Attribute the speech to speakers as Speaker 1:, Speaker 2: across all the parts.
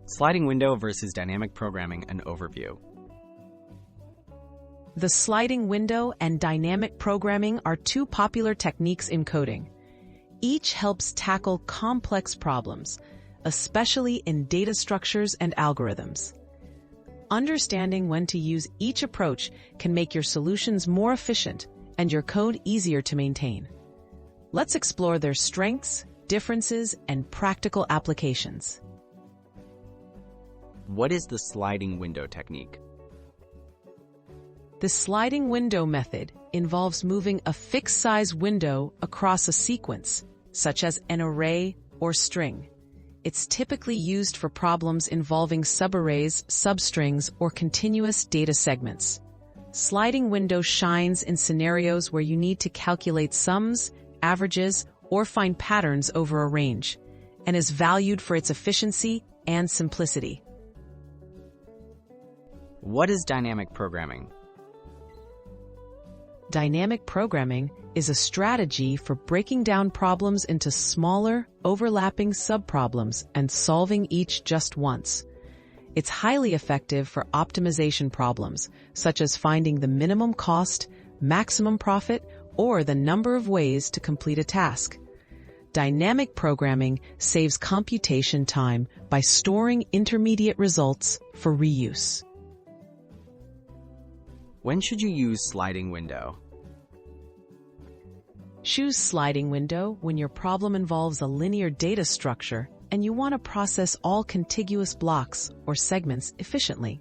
Speaker 1: Sliding window versus dynamic programming, an overview.
Speaker 2: The sliding window and dynamic programming are two popular techniques in coding. Each helps tackle complex problems, especially in data structures and algorithms. Understanding when to use each approach can make your solutions more efficient and your code easier to maintain. Let's explore their strengths, differences, and practical applications.
Speaker 1: What is the sliding window technique?
Speaker 2: The sliding window method involves moving a fixed-size window across a sequence, such as an array or string. It's typically used for problems involving subarrays, substrings, or continuous data segments. Sliding window shines in scenarios where you need to calculate sums, averages, or find patterns over a range, and is valued for its efficiency and simplicity.
Speaker 1: What is dynamic programming?
Speaker 2: Dynamic programming is a strategy for breaking down problems into smaller, overlapping subproblems and solving each just once. It's highly effective for optimization problems, such as finding the minimum cost, maximum profit, or the number of ways to complete a task. Dynamic programming saves computation time by storing intermediate results for reuse.
Speaker 1: When should you use sliding window?
Speaker 2: Choose sliding window when your problem involves a linear data structure and you want to process all contiguous blocks or segments efficiently.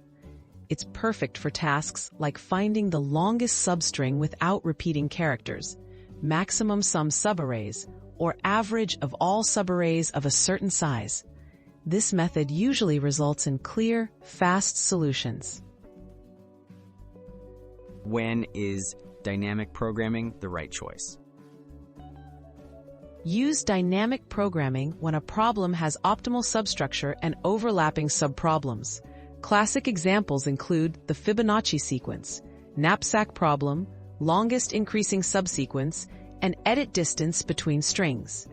Speaker 2: It's perfect for tasks like finding the longest substring without repeating characters, maximum sum subarrays, or average of all subarrays of a certain size. This method usually results in clear, fast solutions.
Speaker 1: When is dynamic programming the right choice?
Speaker 2: Use dynamic programming when a problem has optimal substructure and overlapping subproblems. Classic examples include the Fibonacci sequence, knapsack problem, longest increasing subsequence, and edit distance between strings.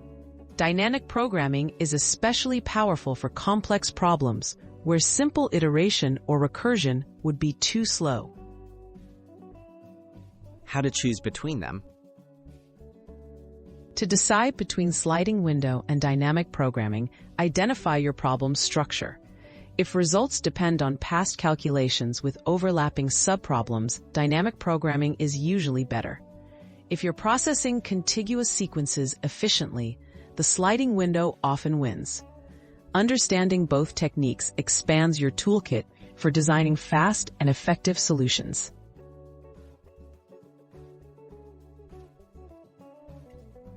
Speaker 2: Dynamic programming is especially powerful for complex problems where simple iteration or recursion would be too slow.
Speaker 1: How to choose between them?
Speaker 2: To decide between sliding window and dynamic programming, identify your problem's structure. If results depend on past calculations with overlapping subproblems, dynamic programming is usually better. If you're processing contiguous sequences efficiently, the sliding window often wins. Understanding both techniques expands your toolkit for designing fast and effective solutions.